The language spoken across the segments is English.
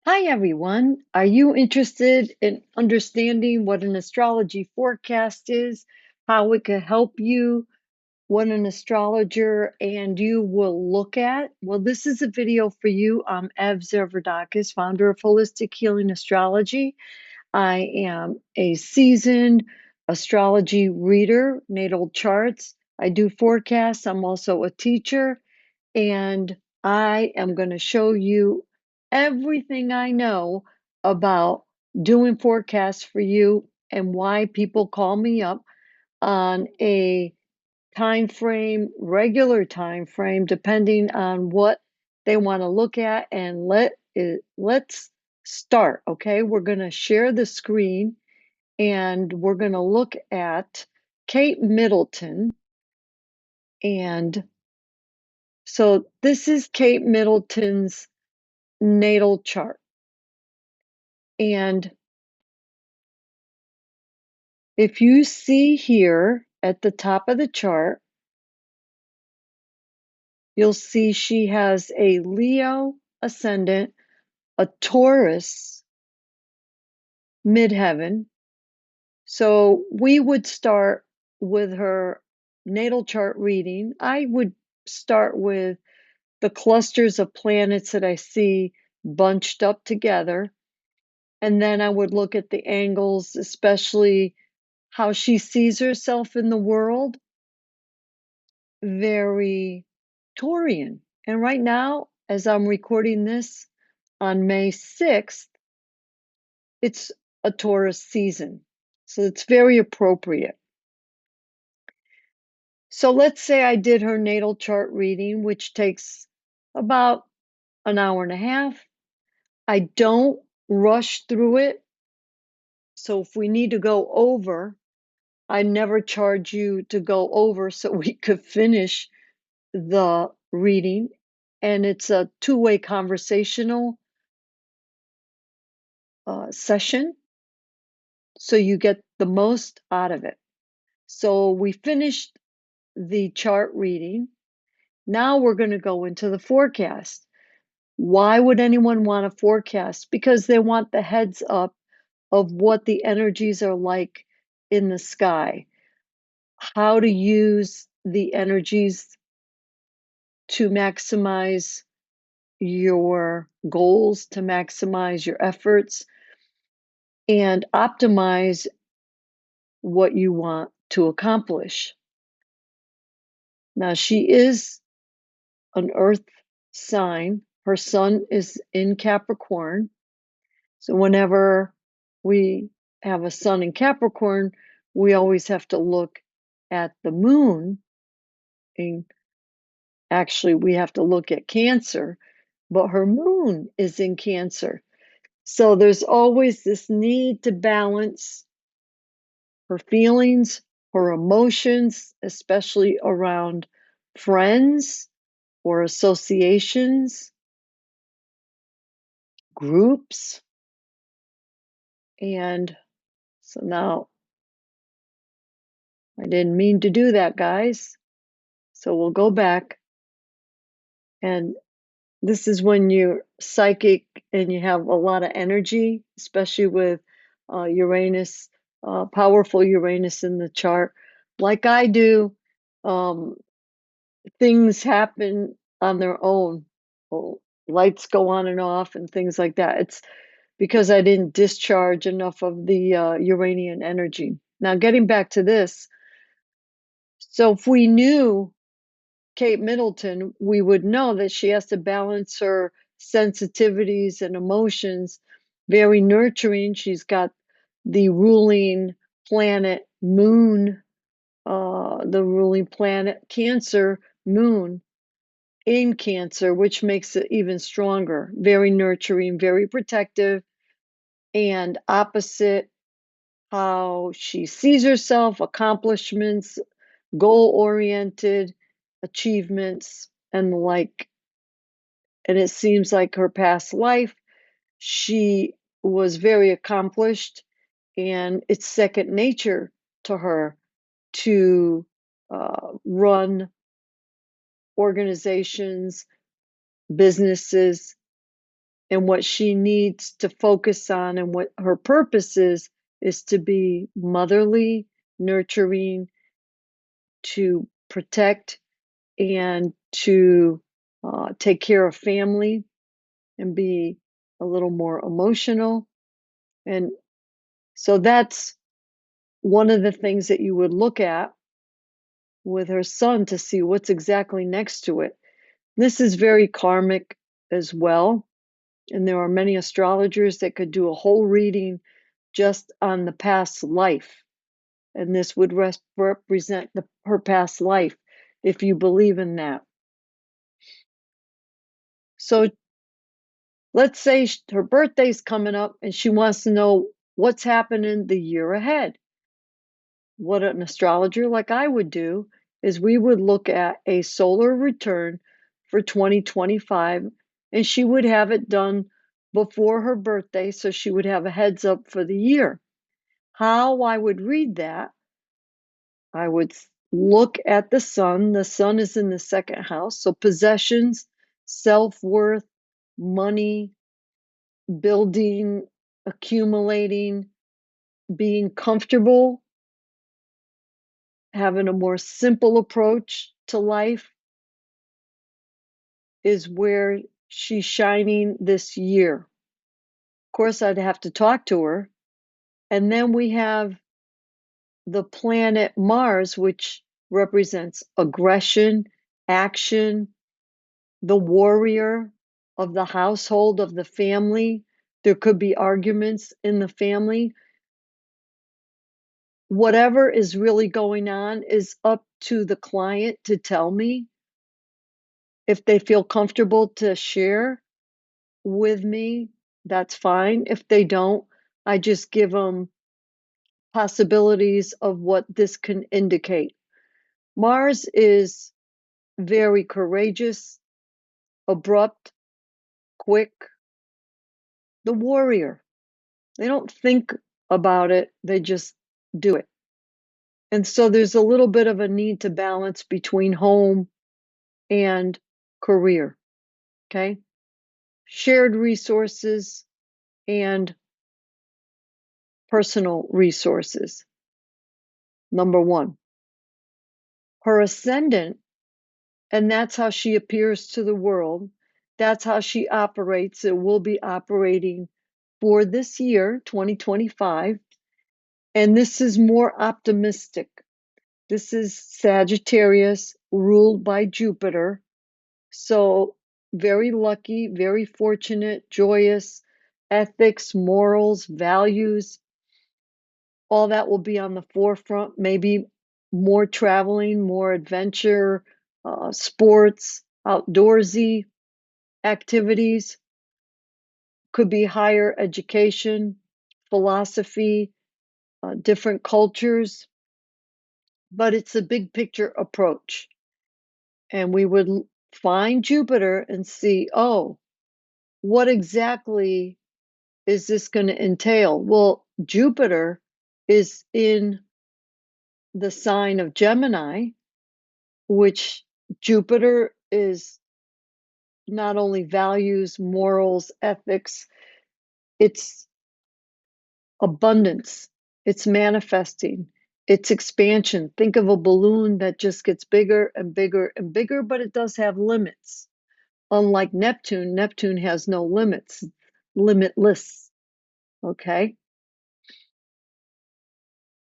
Hi, everyone. Are you interested in understanding what an astrology forecast is, how it can help you, what an astrologer and you will look at? Well, this is a video for you. I'm Zervoudakis, founder of Holistic Healing Astrology. I am a seasoned astrology reader, natal charts. I do forecasts. I'm also a teacher, and I am going to show you everything I know about doing forecasts for you and why people call me up on a time frame, regular time frame, depending on what they want to look at. And let's start. Okay, we're going to share the screen and we're going to look at Kate Middleton. And so this is Kate Middleton's natal chart. And if you see here at the top of the chart, you'll see she has a Leo ascendant, a Taurus midheaven. So we would start with her natal chart reading. I would start with the clusters of planets that I see bunched up together. And then I would look at the angles, especially how she sees herself in the world, very Taurian. And right now, as I'm recording this on May 6th, it's a Taurus season. So it's very appropriate. So let's say I did her natal chart reading, which takes about an hour and a half. I don't rush through it. So if we need to go over, I never charge you to go over so we could finish the reading. And it's a two-way conversational session. So you get the most out of it. So we finished the chart reading. Now we're going to go into the forecast. Why would anyone want a forecast? Because they want the heads up of what the energies are like in the sky, how to use the energies to maximize your goals, to maximize your efforts, and optimize what you want to accomplish. Now, she is an earth sign. Her sun is in Capricorn. So whenever we have a sun in Capricorn, we always have to look at the moon. And actually, we have to look at Cancer, but her moon is in Cancer. So there's always this need to balance her feelings, her emotions, especially around friends or associations, groups. And so now I didn't mean to do that, guys. So we'll go back. And this is when you're psychic and you have a lot of energy, especially with Uranus, powerful Uranus in the chart. Like I do, um, things happen on their own. Well, lights go on and off and things like that. It's because I didn't discharge enough of the Uranian energy. Now, getting back to this, so if we knew Kate Middleton, we would know that she has to balance her sensitivities and emotions, very nurturing. She's got the ruling planet Moon, the ruling planet Cancer Moon in Cancer, which makes it even stronger. Very nurturing, very protective, and opposite how she sees herself, accomplishments, goal oriented, achievements, and the like. And it seems like her past life, she was very accomplished, and it's second nature to her to run organizations, businesses, And what she needs to focus on and what her purpose is to be motherly, nurturing, to protect, and to take care of family and be a little more emotional. And so that's one of the things that you would look at with her sun to see what's exactly next to it. This is very karmic as well. And there are many astrologers that could do a whole reading just on the past life. And this would represent her past life if you believe in that. So let's say her birthday's coming up and she wants to know what's happening the year ahead. What an astrologer like I would do is we would look at a solar return for 2025, and she would have it done before her birthday, so she would have a heads up for the year. How I would read that, I would look at the sun. The sun is in the second house, so possessions, self-worth, money, building, accumulating, being comfortable, having a more simple approach to life is where she's shining this year. Of course, I'd have to talk to her. And then we have the planet Mars, which represents aggression, action, the warrior of the household, of the family. There could be arguments in the family. Whatever is really going on is up to the client to tell me if they feel comfortable to share with me. That's fine. If they don't, I just give them possibilities of what this can indicate. Mars is very courageous, abrupt, quick, the warrior. They don't think about it, they just do it. And so there's a little bit of a need to balance between home and career, okay? Shared resources and personal resources. Number one, her ascendant, and that's how she appears to the world. That's how she operates. It will be operating for this year, 2025. And this is more optimistic. This is Sagittarius ruled by Jupiter. So very lucky, very fortunate, joyous, ethics, morals, values, all that will be on the forefront. Maybe more traveling, more adventure, sports, outdoorsy activities. Could be higher education, philosophy, different cultures. But it's a big picture approach. And we would find Jupiter and see, oh, what exactly is this going to entail? Well, Jupiter is in the sign of Gemini, which Jupiter is not only values, morals, ethics, it's abundance, it's manifesting, it's expansion. Think of a balloon that just gets bigger and bigger and bigger, but it does have limits. Unlike Neptune, Neptune has no limits, limitless. Okay?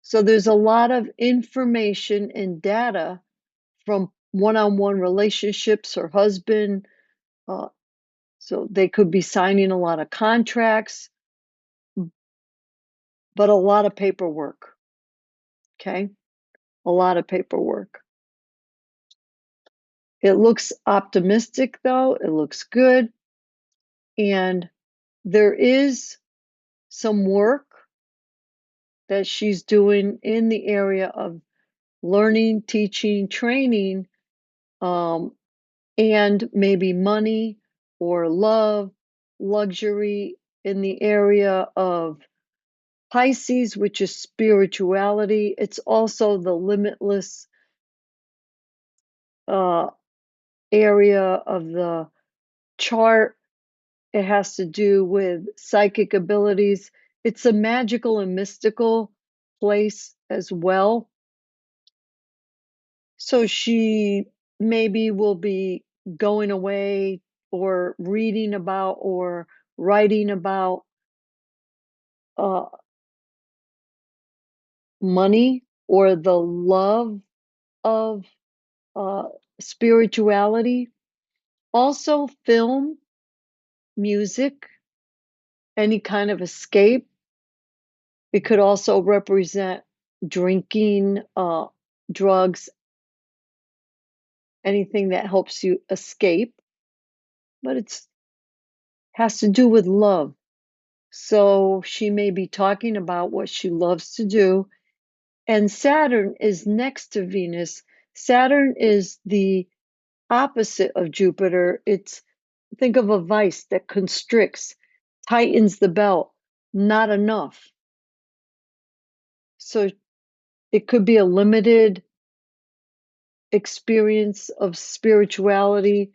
So there's a lot of information and data from one-on-one relationships or husband. So they could be signing a lot of contracts, but a lot of paperwork. Okay? A lot of paperwork. It looks optimistic though, it looks good. And there is some work that she's doing in the area of learning, teaching, training, and maybe money or love, luxury in the area of Pisces, which is spirituality. It's also the limitless area of the chart It has to do with psychic abilities. It's a magical and mystical place as well. So she maybe will be going away or reading about or writing about uh, money or the love of uh, spirituality. Also, film, music, any kind of escape. It could also represent drinking, drugs, anything that helps you escape, but it's has to do with love. So she may be talking about what she loves to do. And Saturn is next to Venus. Saturn is the opposite of Jupiter. It's think of a vice that constricts, tightens the belt, not enough. So it could be a limited experience of spirituality,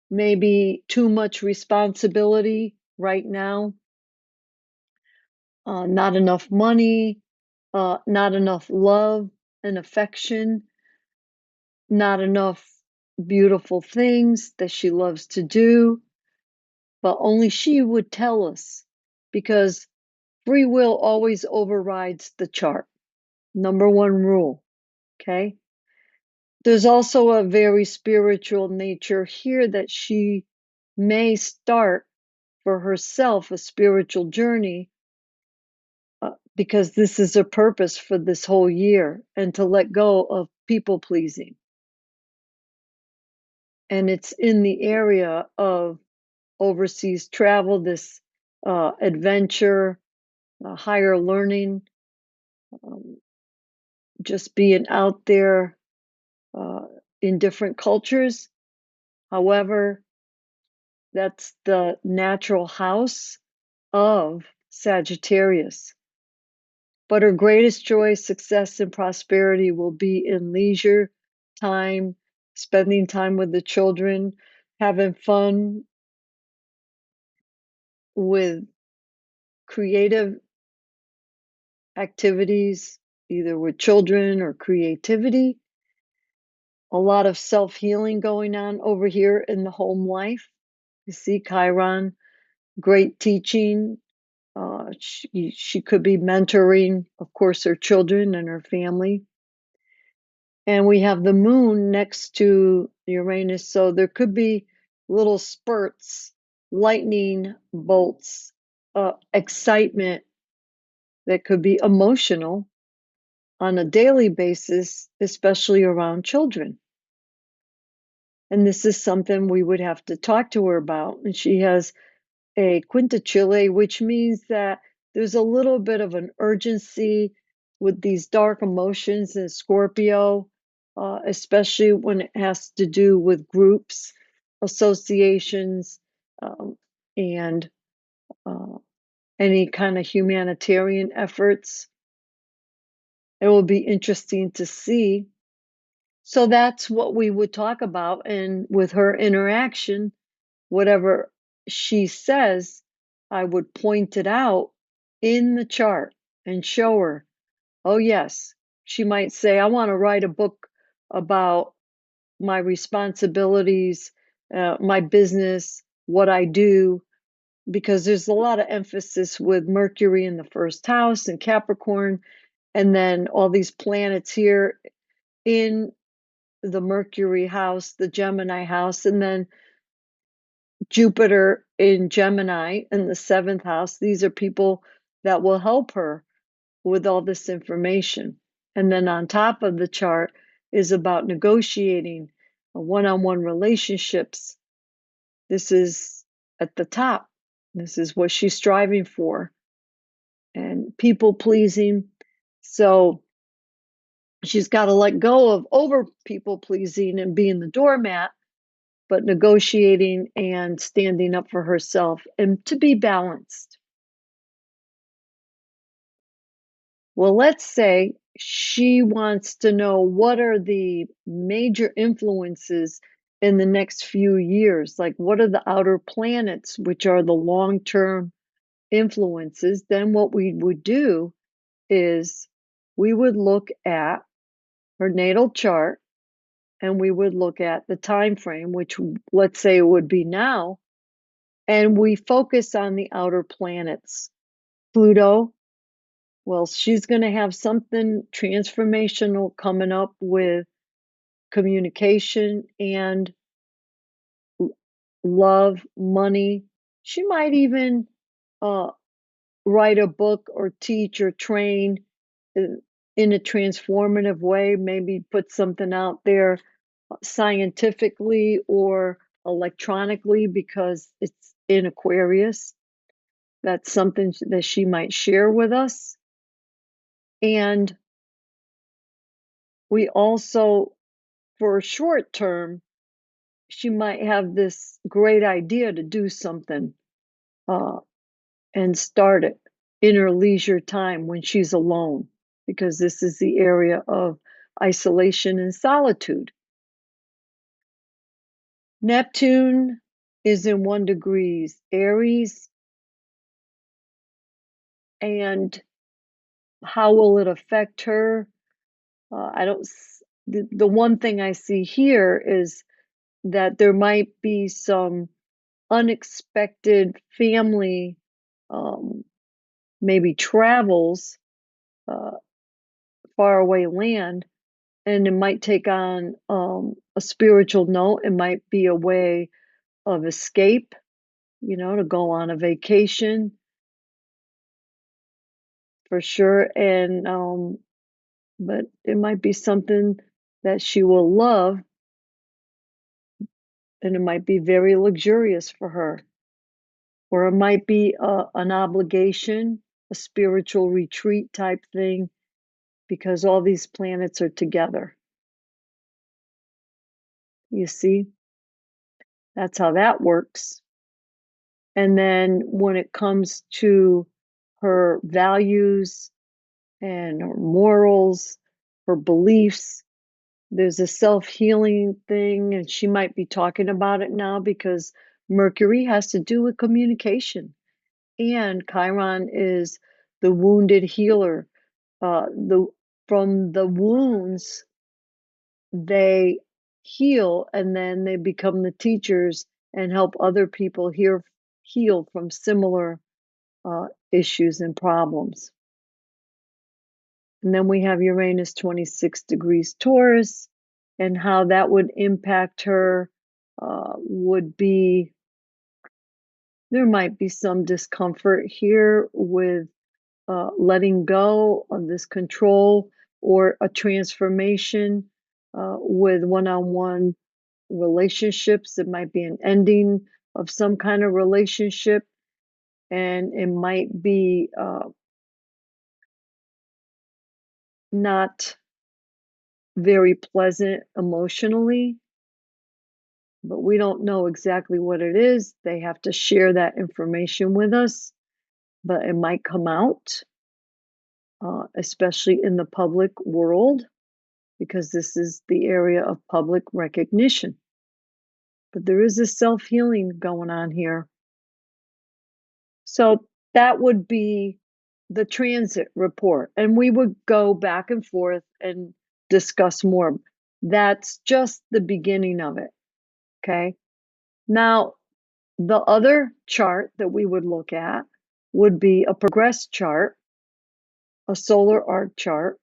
maybe too much responsibility right now, not enough money, not enough love and affection, not enough beautiful things that she loves to do, but only she would tell us because free will always overrides the chart. Number one rule, okay? There's also a very spiritual nature here that she may start for herself a spiritual journey because this is her purpose for this whole year and to let go of people pleasing. And it's in the area of overseas travel, this adventure, higher learning, um, just being out there uh, in different cultures. However, that's the natural house of Sagittarius. But her greatest joy, success, and prosperity will be in leisure time, spending time with the children, having fun with creative activities, either with children or creativity. A lot of self healing going on over here in the home life. You see, Chiron, great teaching. She could be mentoring, of course, her children and her family. And we have the moon next to Uranus, so there could be little spurts, lightning bolts, excitement that could be emotional on a daily basis, especially around children. And this is something we would have to talk to her about. And she has a quintile, which means that there's a little bit of an urgency with these dark emotions in Scorpio, especially when it has to do with groups, associations, and uh, any kind of humanitarian efforts. It will be interesting to see. So that's what we would talk about. And with her interaction, whatever she says, I would point it out in the chart and show her. Oh, yes. She might say, I want to write a book about my responsibilities, my business, what I do, because there's a lot of emphasis with Mercury in the first house and Capricorn, and then all these planets here in the Mercury house, the Gemini house, and then Jupiter in Gemini in the seventh house. These are people that will help her with all this information. And then on top of the chart is about negotiating one-on-one relationships. This is at the top. This is what she's striving for. And people pleasing. So she's got to let go of over people pleasing and being the doormat, but negotiating and standing up for herself and to be balanced. Well, let's say she wants to know what are the major influences in the next few years. Like, what are the outer planets, which are the long-term influences? Then what we would do is we would look at her natal chart, and we would look at the time frame, which let's say it would be now, and we focus on the outer planets. Pluto, well, she's going to have something transformational coming up with communication and love, money. She might even uh, write a book or teach or train in a transformative way, maybe put something out there scientifically or electronically because it's in Aquarius. That's something that she might share with us. And we also, for a short term, she might have this great idea to do something uh, and start it in her leisure time when she's alone, because this is the area of isolation and solitude. Neptune is in 1 degrees Aries, and how will it affect her? I don't. The one thing I see here is that there might be some unexpected family, um, maybe travels, uh, far away land, and it might take on a spiritual note. It might be a way of escape, to go on a vacation for sure. And but it might be something that she will love, and it might be very luxurious for her, or it might be an obligation, a spiritual retreat type thing, because all these planets are together. You see, that's how that works. And then when it comes to her values and her morals, her beliefs, there's a self-healing thing, and she might be talking about it now because Mercury has to do with communication. And Chiron is the wounded healer. The From the wounds, they heal, and then they become the teachers and help other people heal from similar issues and problems. And then we have Uranus 26 degrees Taurus, and how that would impact her would be, there might be some discomfort here with letting go of this control, or a transformation with one-on-one relationships. It might be an ending of some kind of relationship, and it might be not very pleasant emotionally, but we don't know exactly what it is. They have to share that information with us, but it might come out, especially in the public world, because this is the area of public recognition. But there is a self-healing going on here. So that would be the transit report, and we would go back and forth and discuss more. That's just the beginning of it, okay? Now, the other chart that we would look at would be a progress chart, a solar arc chart.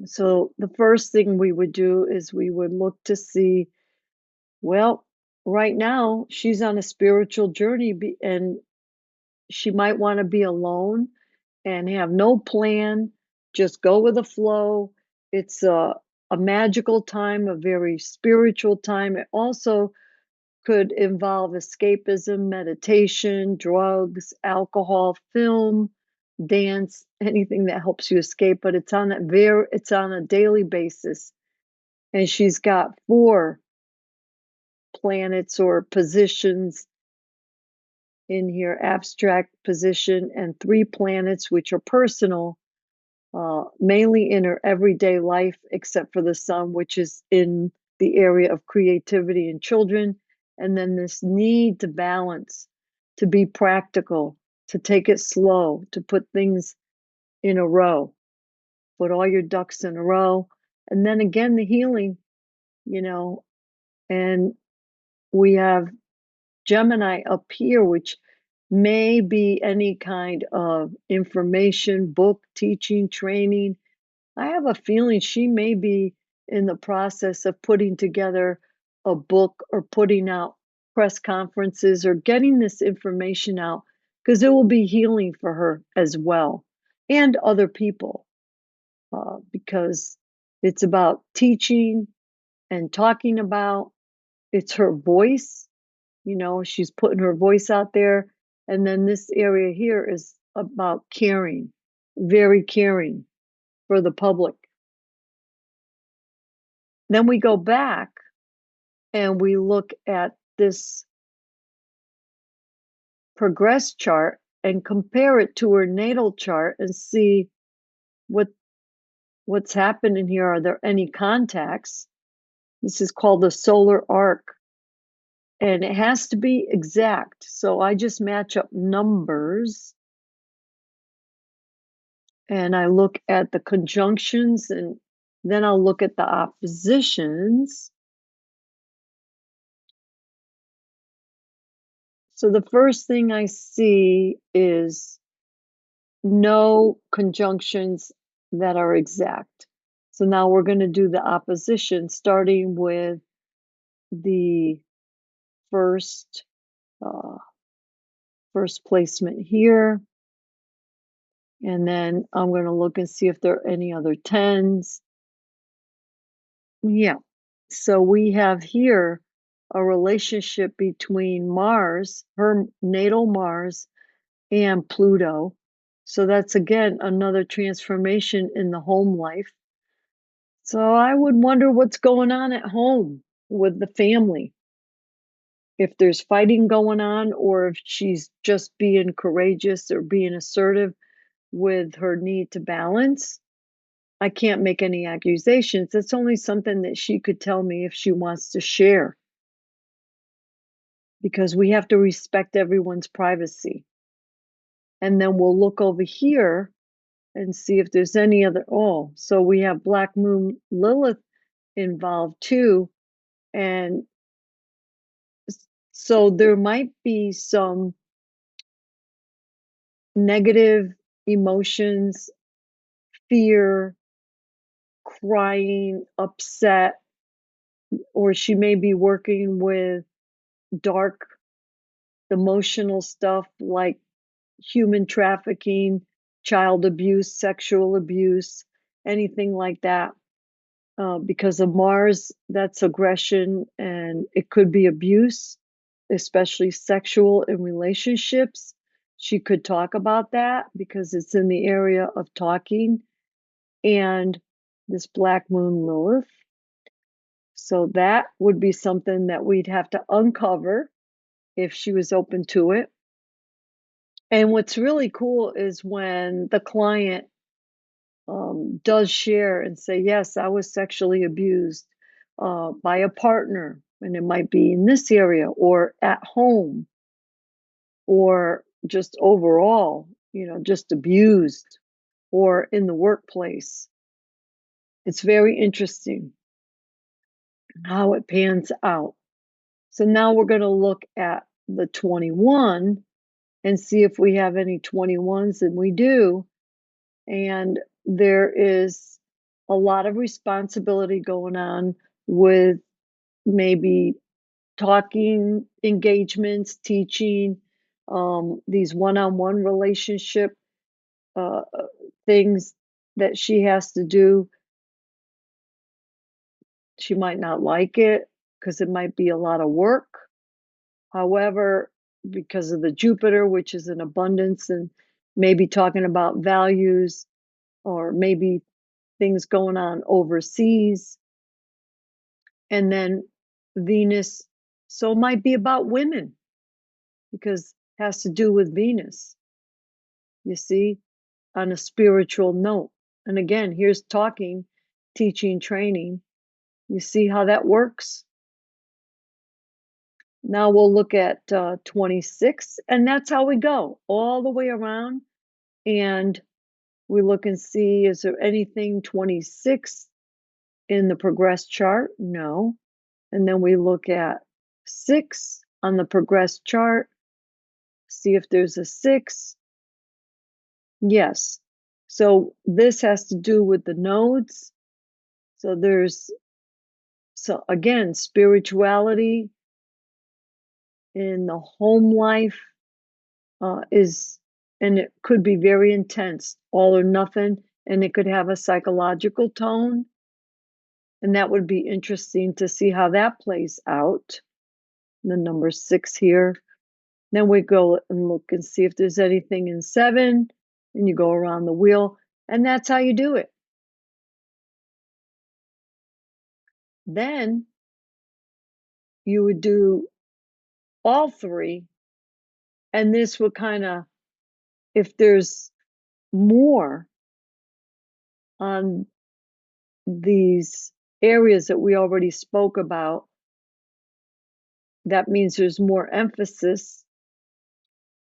So the first thing we would do is we would look to see, well, right now she's on a spiritual journey, and she might want to be alone and have no plan, just go with the flow. It's a magical time, a very spiritual time. It also could involve escapism, meditation, drugs, alcohol, film, dance, anything that helps you escape, but it's on a daily basis. And she's got 4 planets or positions in here, abstract position, and 3 planets which are personal, mainly in her everyday life, except for the sun, which is in the area of creativity in children, and then this need to balance, to be practical, to take it slow, to put things in a row, put all your ducks in a row. And then again, the healing, you know, and we have Gemini up here, which may be any kind of information, book, teaching, training. I have a feeling she may be in the process of putting together a book or putting out press conferences or getting this information out because it will be healing for her as well and other people because it's about teaching and talking about. It's her voice, she's putting her voice out there. And then this area here is about caring, very caring for the public. Then we go back and we look at this progress chart and compare it to her natal chart and see what's happening here. Are there any contacts? This is called the solar arc, and it has to be exact. So I just match up numbers and I look at the conjunctions, and then I'll look at the oppositions. So the first thing I see is no conjunctions that are exact. So now we're going to do the opposition, starting with the first first placement here. And then I'm going to look and see if there are any other tens. Yeah. So we have here a relationship between Mars, her natal Mars, and Pluto. So that's again another transformation in the home life. So I would wonder what's going on at home with the family. If there's fighting going on, or if she's just being courageous or being assertive with her need to balance. I can't make any accusations. It's only something that she could tell me if she wants to share, because we have to respect everyone's privacy. And then we'll look over here and see if there's any other. Oh, so we have Black Moon Lilith involved too. And so there might be some negative emotions, fear, crying, upset, or she may be working with dark emotional stuff like human trafficking, child abuse, sexual abuse, anything like that. Because of Mars, that's aggression and it could be abuse, especially sexual in relationships. She could talk about that because it's in the area of talking, and this Black Moon Lilith. So that would be something that we'd have to uncover if she was open to it. And what's really cool is when the client does share and say, yes, I was sexually abused by a partner, and it might be in this area or at home or just overall, just abused or in the workplace. It's very interesting how it pans out. So now we're going to look at the 21 and see if we have any 21s, and we do. And there is a lot of responsibility going on with maybe talking engagements, teaching, these one-on-one relationship things that she has to do. She might not like it because it might be a lot of work. However, because of the Jupiter, which is in abundance, and maybe talking about values, or maybe things going on overseas, and then Venus. So it might be about women because it has to do with Venus, you see, on a spiritual note. And again, here's talking, teaching, training. You see how that works? Now we'll look at 26, and that's how we go all the way around. And we look and see, is there anything 26 in the progressed chart? No. And then we look at 6 on the progressed chart, see if there's a 6. Yes. So this has to do with the nodes. So again, spirituality in the home life and it could be very intense, all or nothing, and it could have a psychological tone. And that would be interesting to see how that plays out. The number 6 here. Then we go and look and see if there's anything in 7, and you go around the wheel, and that's how you do it. Then you would do all 3, and this would kind of, if there's more on these areas that we already spoke about, that means there's more emphasis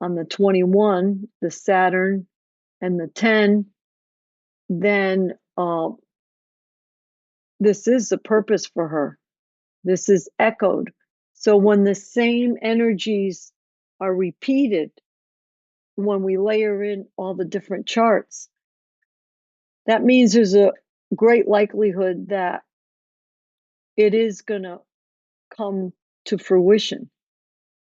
on the 21, the Saturn, and the 10, then this is the purpose for her. This is echoed. So when the same energies are repeated, when we layer in all the different charts, that means there's a great likelihood that it is going to come to fruition,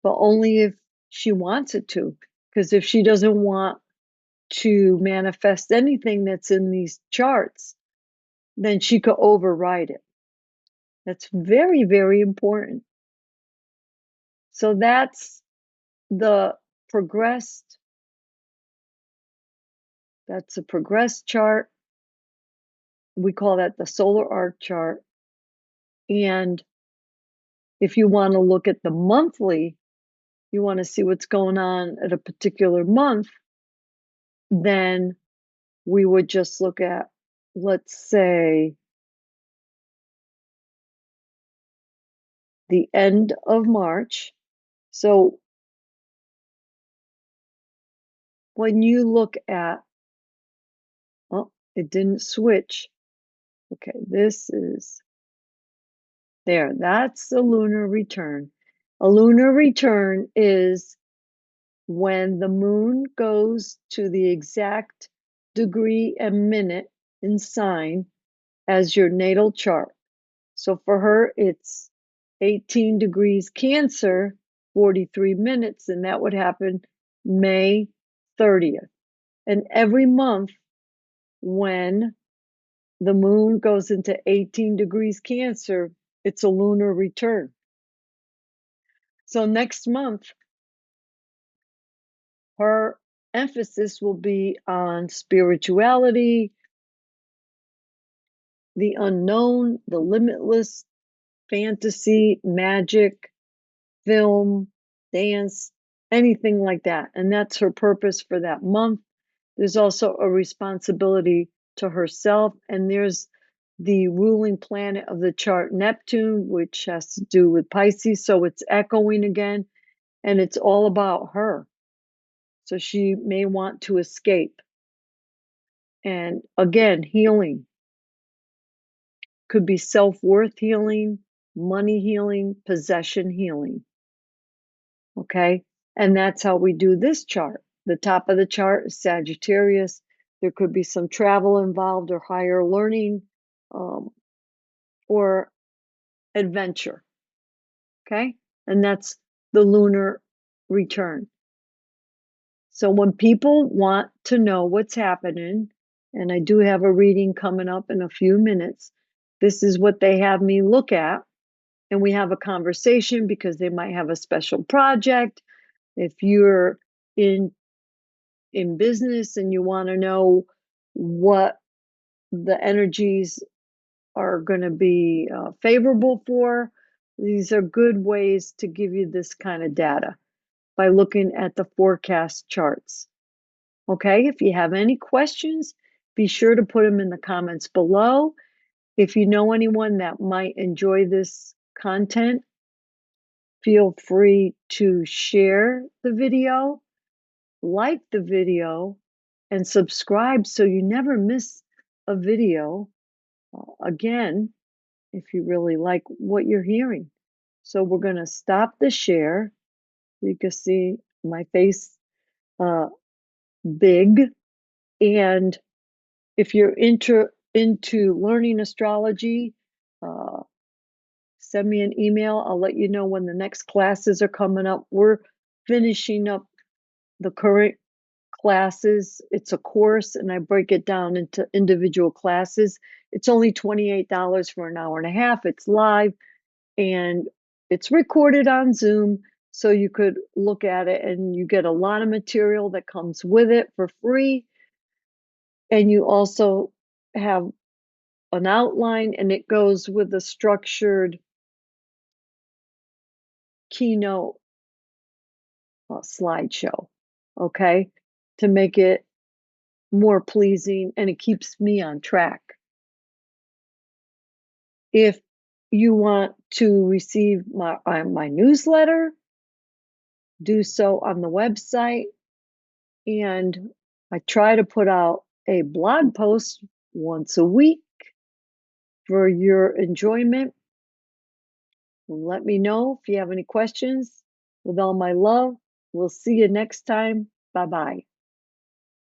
but only if she wants it to. Because if she doesn't want to manifest anything that's in these charts, then she could override it. That's very, very important. So that's the progressed, that's a progressed chart. We call that the solar arc chart. And if you want to look at the monthly, you want to see what's going on at a particular month, then we would just look at, let's say, the end of March. So when you look at, oh, it didn't switch. Okay, this is there. That's the lunar return. A lunar return is when the moon goes to the exact degree and minute in sign as your natal chart. So for her, it's 18 degrees Cancer, 43 minutes, and that would happen May 30th. And every month when the moon goes into 18 degrees Cancer, it's a lunar return. So next month, her emphasis will be on spirituality, the unknown, the limitless, fantasy, magic, film, dance, anything like that. And that's her purpose for that month. There's also a responsibility to herself, and there's the ruling planet of the chart, Neptune, which has to do with Pisces. So it's echoing again, and it's all about her. So she may want to escape. And again, healing could be self-worth healing, money healing, possession healing. Okay. And that's how we do this chart. The top of the chart is Sagittarius. There could be some travel involved or higher learning or adventure. Okay. And that's the lunar return. So when people want to know what's happening, and I do have a reading coming up in a few minutes, this is what they have me look at. And we have a conversation because they might have a special project. If you're in business and you want to know what the energies are going to be favorable for, these are good ways to give you this kind of data by looking at the forecast charts. Okay, if you have any questions, be sure to put them in the comments below. If you know anyone that might enjoy this content, feel free to share the video, like the video, and subscribe so you never miss a video again if you really like what you're hearing. So we're going to stop the share. You can see my face big. And if you're into learning astrology, uh, send me an email. I'll let you know when the next classes are coming up. We're finishing up the current classes. It's a course, and I break it down into individual classes. It's only $28 for an hour and a half. It's live, and it's recorded on Zoom, so you could look at it, and you get a lot of material that comes with it for free. And you also have an outline, and it goes with a structured keynote slideshow, okay, to make it more pleasing, and it keeps me on track. If you want to receive my newsletter, do so on the website, and I try to put out a blog post once a week for your enjoyment. Let me know if you have any questions. With all my love, we'll see you next time. Bye-bye.